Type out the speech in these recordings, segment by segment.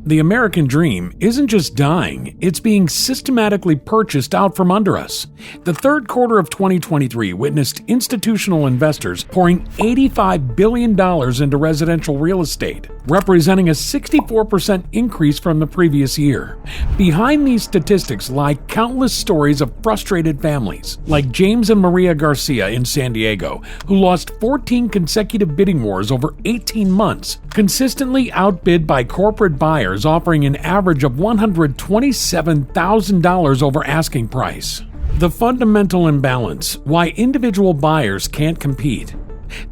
The American dream isn't just dying, it's being systematically purchased out from under us. The third quarter of 2023 witnessed institutional investors pouring $85 billion into residential real estate, representing a 64% increase from the previous year. Behind these statistics lie countless stories of frustrated families, like James and Maria Garcia in San Diego, who lost 14 consecutive bidding wars over 18 months, consistently outbid by corporate buyers offering an average of $127,000 over asking price. The fundamental imbalance: why individual buyers can't compete.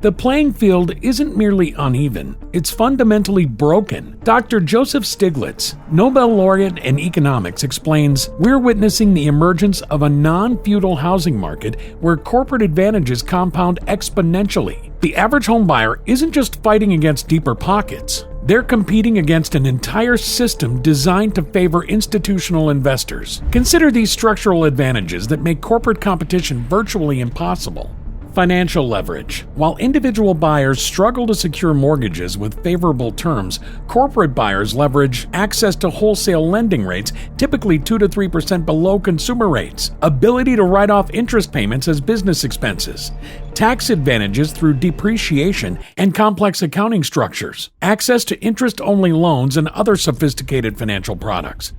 The playing field isn't merely uneven, it's fundamentally broken. Dr. Joseph Stiglitz, Nobel laureate in economics, explains, "We're witnessing the emergence of a non-feudal housing market where corporate advantages compound exponentially. The average home buyer isn't just fighting against deeper pockets. They're competing against an entire system designed to favor institutional investors. Consider these structural advantages that make corporate competition virtually impossible. Financial leverage. While individual buyers struggle to secure mortgages with favorable terms, corporate buyers leverage access to wholesale lending rates, typically 2 to 3% below consumer rates, ability to write off interest payments as business expenses, tax advantages through depreciation and complex accounting structures, access to interest-only loans and other sophisticated financial products,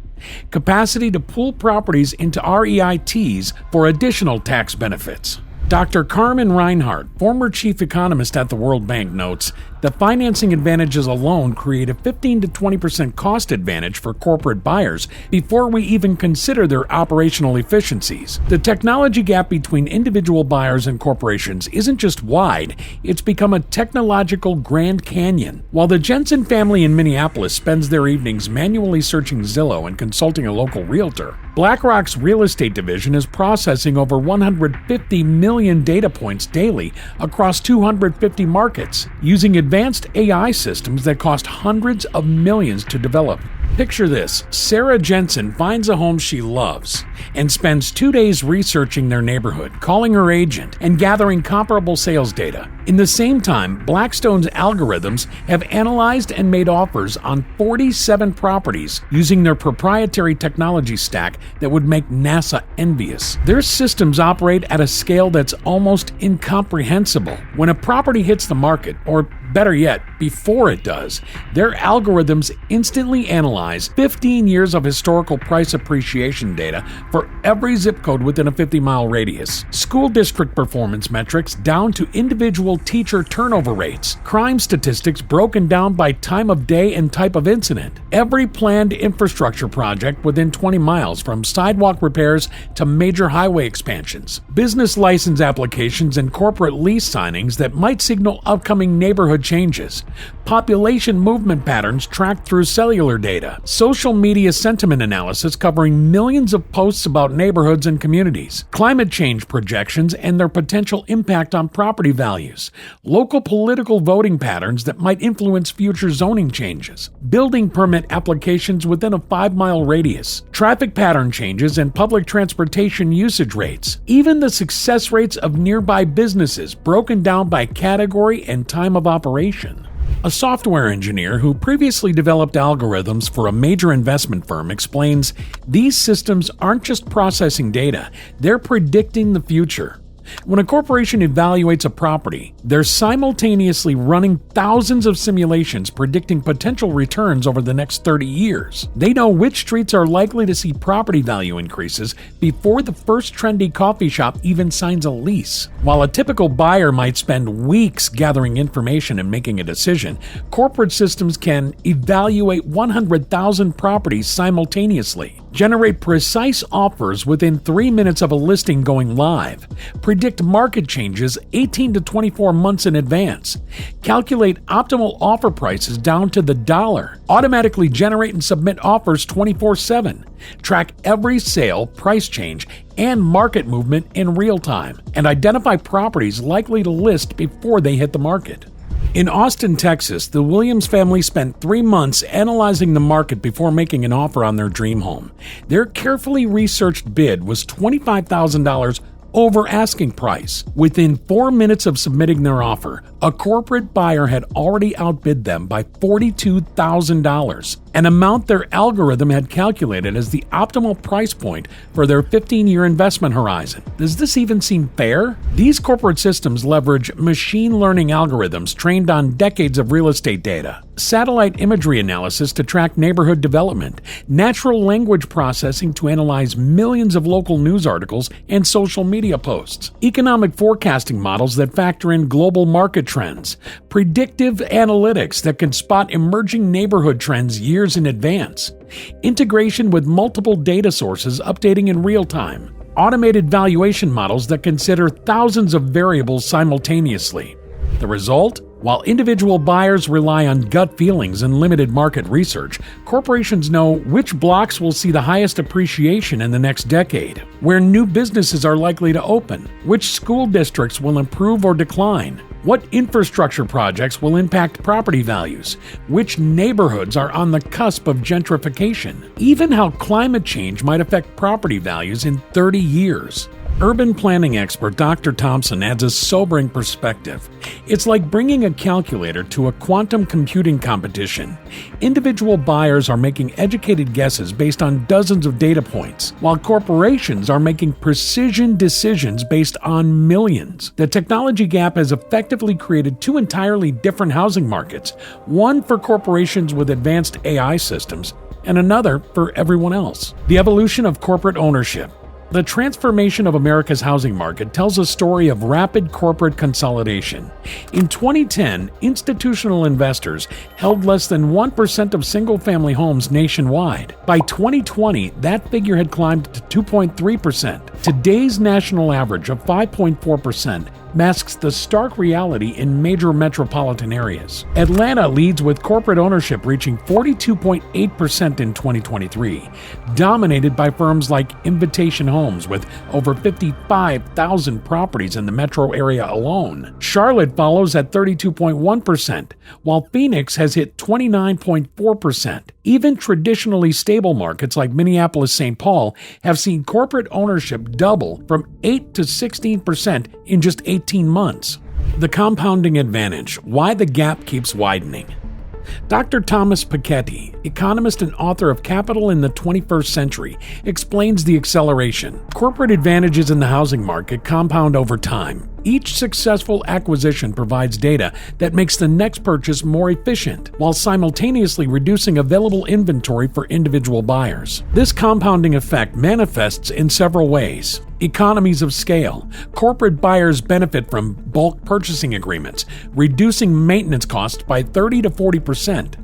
capacity to pool properties into REITs for additional tax benefits." Dr. Carmen Reinhart, former chief economist at the World Bank, notes, "The financing advantages alone create a 15 to 20% cost advantage for corporate buyers before we even consider their operational efficiencies. The technology gap between individual buyers and corporations isn't just wide, it's become a technological Grand Canyon." While the Jensen family in Minneapolis spends their evenings manually searching Zillow and consulting a local realtor, BlackRock's real estate division is processing over 150 million data points daily across 250 markets, using advanced AI systems that cost hundreds of millions to develop. Picture this: Sarah Jensen finds a home she loves and spends 2 days researching their neighborhood, calling her agent, and gathering comparable sales data. In the same time, Blackstone's algorithms have analyzed and made offers on 47 properties using their proprietary technology stack that would make NASA envious. Their systems operate at a scale that's almost incomprehensible. When a property hits the market, or better yet, before it does, their algorithms instantly analyze 15 years of historical price appreciation data for every zip code within a 50-mile radius, school district performance metrics down to individual teacher turnover rates, crime statistics broken down by time of day and type of incident, every planned infrastructure project within 20 miles from sidewalk repairs to major highway expansions, business license applications and corporate lease signings that might signal upcoming neighborhood changes, population movement patterns tracked through cellular data, social media sentiment analysis covering millions of posts about neighborhoods and communities, climate change projections and their potential impact on property values, local political voting patterns that might influence future zoning changes, building permit applications within a 5-mile radius, traffic pattern changes and public transportation usage rates, even the success rates of nearby businesses broken down by category and time of operation. A software engineer who previously developed algorithms for a major investment firm explains, "These systems aren't just processing data, they're predicting the future." When a corporation evaluates a property, they're simultaneously running thousands of simulations predicting potential returns over the next 30 years. They know which streets are likely to see property value increases before the first trendy coffee shop even signs a lease. While a typical buyer might spend weeks gathering information and making a decision, corporate systems can evaluate 100,000 properties simultaneously, generate precise offers within 3 minutes of a listing going live, predict market changes 18 to 24 months in advance, calculate optimal offer prices down to the dollar, automatically generate and submit offers 24/7, track every sale, price change, and market movement in real time, and identify properties likely to list before they hit the market. In Austin, Texas, the Williams family spent 3 months analyzing the market before making an offer on their dream home. Their carefully researched bid was $25,000 over asking price. Within 4 minutes of submitting their offer, a corporate buyer had already outbid them by $42,000. an amount their algorithm had calculated as the optimal price point for their 15-year investment horizon. Does this even seem fair? These corporate systems leverage machine learning algorithms trained on decades of real estate data, satellite imagery analysis to track neighborhood development, natural language processing to analyze millions of local news articles and social media posts, economic forecasting models that factor in global market trends, predictive analytics that can spot emerging neighborhood trends years in advance, integration with multiple data sources updating in real time, automated valuation models that consider thousands of variables simultaneously. The result? While individual buyers rely on gut feelings and limited market research, corporations know which blocks will see the highest appreciation in the next decade, where new businesses are likely to open, which school districts will improve or decline, what infrastructure projects will impact property values, which neighborhoods are on the cusp of gentrification, even how climate change might affect property values in 30 years. Urban planning expert Dr. Thompson adds a sobering perspective. It's like bringing a calculator to a quantum computing competition. Individual buyers are making educated guesses based on dozens of data points, while corporations are making precision decisions based on millions. The technology gap has effectively created two entirely different housing markets, one for corporations with advanced AI systems, and another for everyone else. The evolution of corporate ownership. The transformation of America's housing market tells a story of rapid corporate consolidation. In 2010, institutional investors held less than 1% of single-family homes nationwide. By 2020, that figure had climbed to 2.3%. Today's national average of 5.4% masks the stark reality in major metropolitan areas. Atlanta leads with corporate ownership reaching 42.8% in 2023, dominated by firms like Invitation Homes with over 55,000 properties in the metro area alone. Charlotte follows at 32.1%, while Phoenix has hit 29.4%. Even traditionally stable markets like Minneapolis-St. Paul have seen corporate ownership double from 8 to 16% in just 18 months. The compounding advantage, why the gap keeps widening. Dr. Thomas Piketty, economist and author of Capital in the 21st Century, explains the acceleration. Corporate advantages in the housing market compound over time. Each successful acquisition provides data that makes the next purchase more efficient, while simultaneously reducing available inventory for individual buyers. This compounding effect manifests in several ways. Economies of scale. Corporate buyers benefit from bulk purchasing agreements, reducing maintenance costs by 30 to 40%.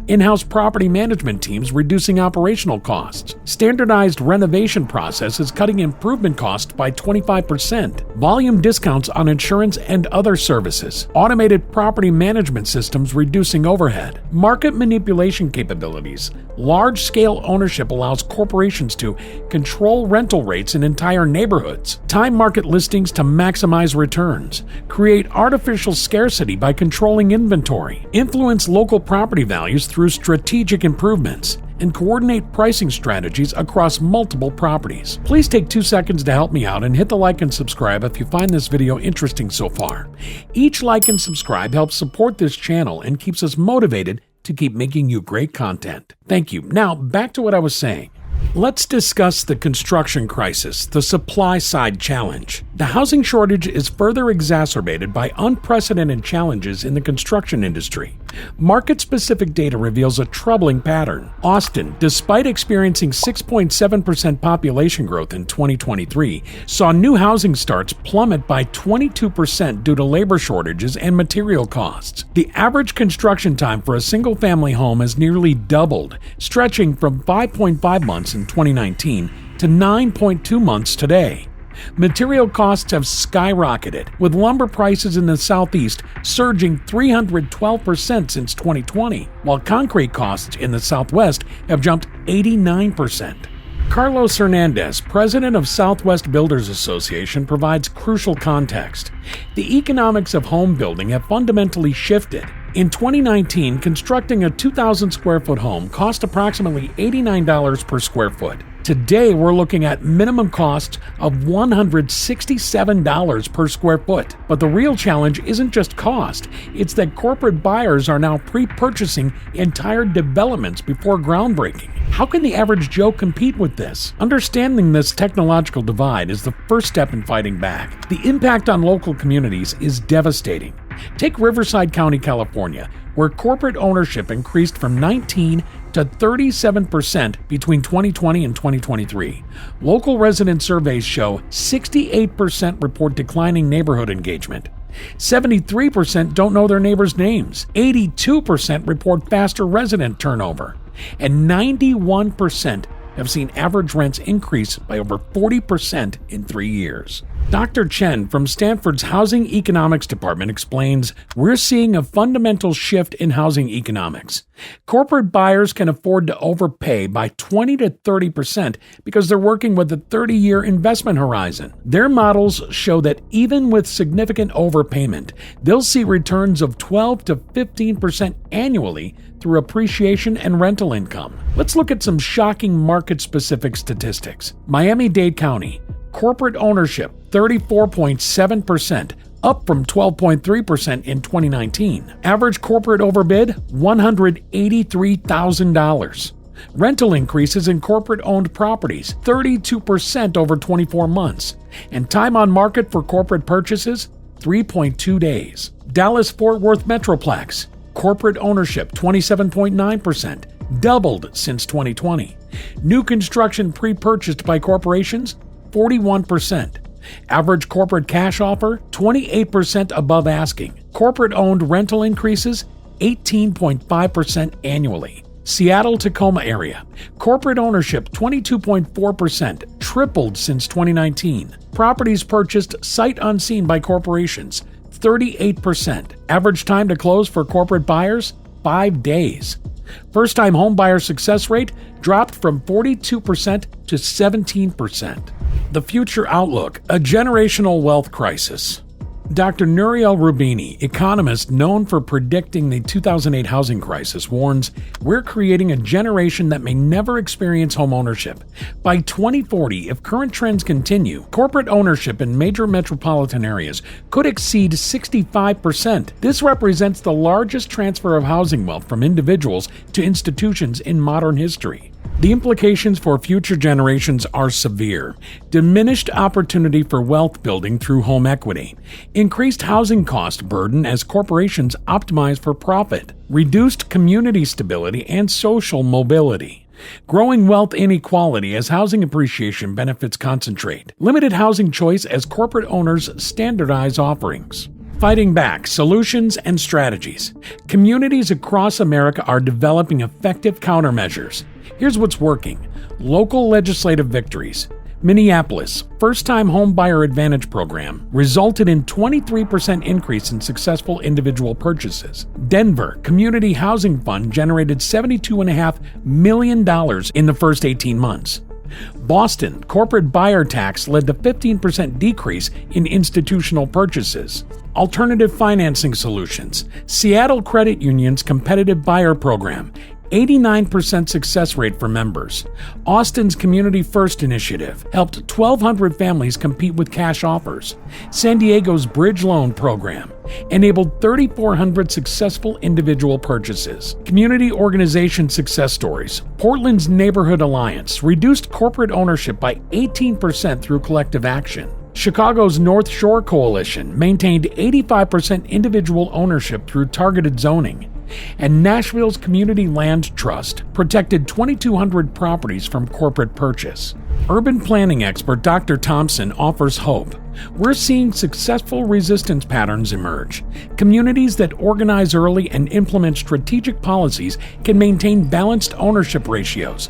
In-house property management teams reducing operational costs. Standardized renovation processes cutting improvement costs by 25%. Volume discounts on insurance and other services. Automated property management systems reducing overhead. Market manipulation capabilities. Large-scale ownership allows corporations to control rental rates in entire neighborhoods. Time market listings to maximize returns. Create artificial scarcity by controlling inventory. Influence local property values through strategic improvements, and coordinate pricing strategies across multiple properties. Please take 2 seconds to help me out and hit the like and subscribe if you find this video interesting so far. Each like and subscribe helps support this channel and keeps us motivated to keep making you great content. Thank you. Now, back to what I was saying. Let's discuss the construction crisis, the supply side challenge. The housing shortage is further exacerbated by unprecedented challenges in the construction industry. Market-specific data reveals a troubling pattern. Austin, despite experiencing 6.7% population growth in 2023, saw new housing starts plummet by 22% due to labor shortages and material costs. The average construction time for a single-family home has nearly doubled, stretching from 5.5 months in 2019 to 9.2 months today. Material costs have skyrocketed, with lumber prices in the Southeast surging 312% since 2020, while concrete costs in the Southwest have jumped 89%. Carlos Hernandez, president of Southwest Builders Association, provides crucial context. The economics of home building have fundamentally shifted. In 2019, constructing a 2,000 square foot home cost approximately $89 per square foot. Today, we're looking at minimum costs of $167 per square foot. But the real challenge isn't just cost, it's that corporate buyers are now pre-purchasing entire developments before groundbreaking. How can the average Joe compete with this? Understanding this technological divide is the first step in fighting back. The impact on local communities is devastating. Take Riverside County, California, where corporate ownership increased from 19 to 37% between 2020 and 2023. Local resident surveys show 68% report declining neighborhood engagement. 73% don't know their neighbors' names. 82% report faster resident turnover. And 91% have seen average rents increase by over 40% in 3 years. Dr. Chen from Stanford's Housing Economics Department explains, we're seeing a fundamental shift in housing economics. Corporate buyers can afford to overpay by 20 to 30% because they're working with a 30-year investment horizon. Their models show that even with significant overpayment, they'll see returns of 12 to 15% annually through appreciation and rental income. Let's look at some shocking market-specific statistics. Miami-Dade County, corporate ownership 34.7%, up from 12.3% in 2019. Average corporate overbid, $183,000. Rental increases in corporate-owned properties, 32% over 24 months. And time on market for corporate purchases, 3.2 days. Dallas-Fort Worth Metroplex, corporate ownership 27.9%, doubled since 2020. New construction pre-purchased by corporations, 41%. Average corporate cash offer, 28% above asking. Corporate-owned rental increases, 18.5% annually. Seattle-Tacoma area, corporate ownership 22.4%, tripled since 2019. Properties purchased sight unseen by corporations, 38%. Average time to close for corporate buyers, 5 days. First-time home buyer success rate dropped from 42% to 17%. The future outlook, a generational wealth crisis. Dr. Nouriel Roubini, economist known for predicting the 2008 housing crisis, warns we're creating a generation that may never experience home ownership. By 2040, if current trends continue, corporate ownership in major metropolitan areas could exceed 65%. This represents the largest transfer of housing wealth from individuals to institutions in modern history. The implications for future generations are severe. Diminished opportunity for wealth building through home equity. Increased housing cost burden as corporations optimize for profit. Reduced community stability and social mobility. Growing wealth inequality as housing appreciation benefits concentrate. Limited housing choice as corporate owners standardize offerings. Fighting back, solutions and strategies. Communities across America are developing effective countermeasures. Here's what's working. Local legislative victories. Minneapolis, First-Time Home Buyer Advantage Program, resulted in 23% increase in successful individual purchases. Denver, Community Housing Fund generated $72.5 million in the first 18 months. Boston, corporate buyer tax led to 15% decrease in institutional purchases. Alternative financing solutions. Seattle Credit Union's competitive buyer program, 89% success rate for members. Austin's Community First initiative helped 1,200 families compete with cash offers. San Diego's Bridge Loan program enabled 3,400 successful individual purchases. Community organization success stories. Portland's Neighborhood Alliance reduced corporate ownership by 18% through collective action. Chicago's North Shore Coalition maintained 85% individual ownership through targeted zoning. And Nashville's Community Land Trust protected 2,200 properties from corporate purchase. Urban planning expert Dr. Thompson offers hope. We're seeing successful resistance patterns emerge. Communities that organize early and implement strategic policies can maintain balanced ownership ratios.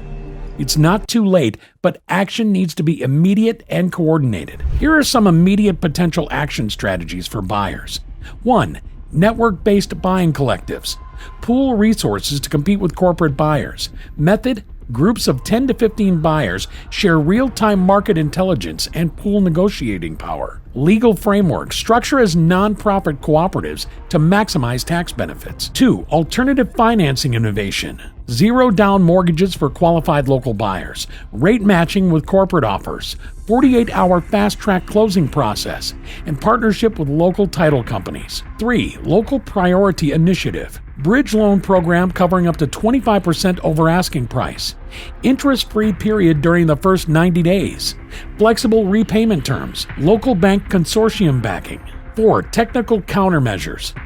It's not too late, but action needs to be immediate and coordinated. Here are some immediate potential action strategies for buyers. 1. Network-based buying collectives. Pool resources to compete with corporate buyers. Method: groups of 10 to 15 buyers share real-time market intelligence and pool negotiating power. Legal framework. Structure as nonprofit cooperatives to maximize tax benefits. 2. Alternative financing innovation. Zero down mortgages for qualified local buyers. Rate matching with corporate offers. 48-hour fast-track closing process. And partnership with local title companies. 3. Local priority initiative. Bridge loan program covering up to 25% over asking price. Interest-free period during the first 90 days. Flexible repayment terms. Local bank consortium backing. 4. Technical countermeasures.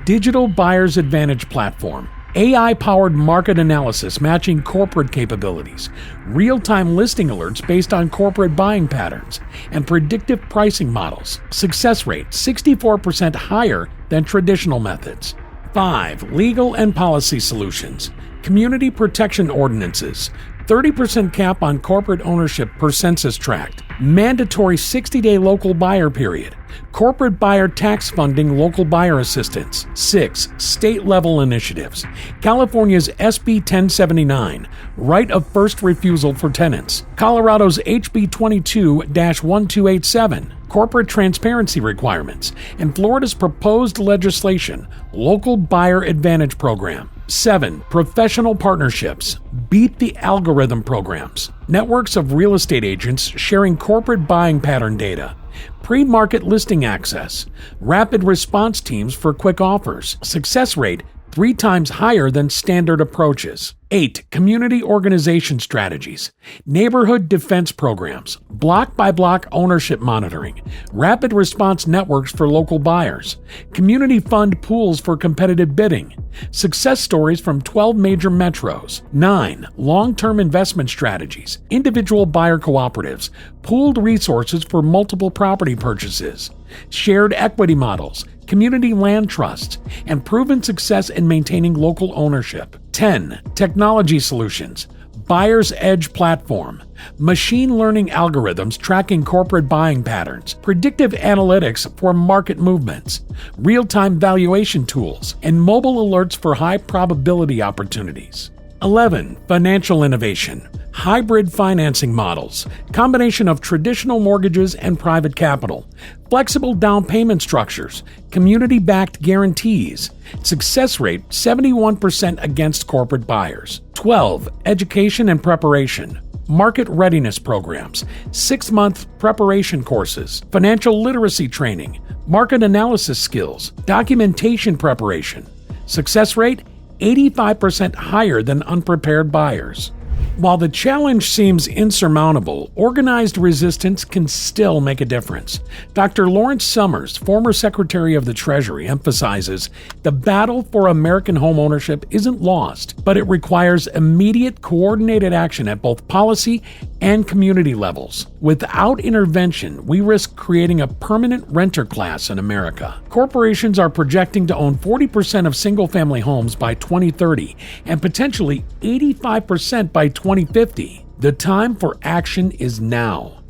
Digital Buyer's Advantage platform. AI-powered market analysis matching corporate capabilities, real-time listing alerts based on corporate buying patterns, and predictive pricing models. Success rate 64% higher than traditional methods. 5. Legal and policy solutions. Community protection ordinances. 30% cap on corporate ownership per census tract. Mandatory 60-day local buyer period. Corporate buyer tax funding local buyer assistance. 6. State-level initiatives. California's SB 1079, right of first refusal for tenants. Colorado's HB 22-1287, corporate transparency requirements. And Florida's proposed legislation, Local Buyer Advantage Program. 7. Professional partnerships. Beat the algorithm programs. Networks of real estate agents sharing corporate buying pattern data. Pre-market listing access. Rapid response teams for quick offers. Success rate 3 times higher than standard approaches. 8. Community organization strategies. Neighborhood defense programs. Block-by-block ownership monitoring. Rapid response networks for local buyers. Community fund pools for competitive bidding. Success stories from 12 major metros. 9. Long-term investment strategies. Individual buyer cooperatives. Pooled resources for multiple property purchases. Shared equity models. Community land trusts, and proven success in maintaining local ownership. 10. Technology solutions. Buyer's Edge platform. Machine learning algorithms tracking corporate buying patterns. Predictive analytics for market movements. Real-time valuation tools, and mobile alerts for high probability opportunities. 11. Financial innovation. Hybrid financing models. Combination of traditional mortgages and private capital. Flexible down payment structures. Community-backed guarantees. Success rate 71% against corporate buyers. 12. Education and preparation. Market readiness programs. 6-month preparation courses. Financial literacy training. Market analysis skills. Documentation preparation. Success rate 85% higher than unprepared buyers. While the challenge seems insurmountable, organized resistance can still make a difference. Dr. Lawrence Summers, former Secretary of the Treasury, emphasizes the battle for American homeownership isn't lost, but it requires immediate coordinated action at both policy and community levels. Without intervention, we risk creating a permanent renter class in America. Corporations are projecting to own 40% of single-family homes by 2030 and potentially 85% by 2050. The time for action is now.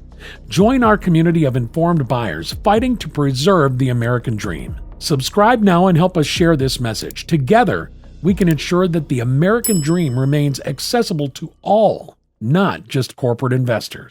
Join our community of informed buyers fighting to preserve the American dream. Subscribe now and help us share this message. Together, we can ensure that the American dream remains accessible to all, not just corporate investors.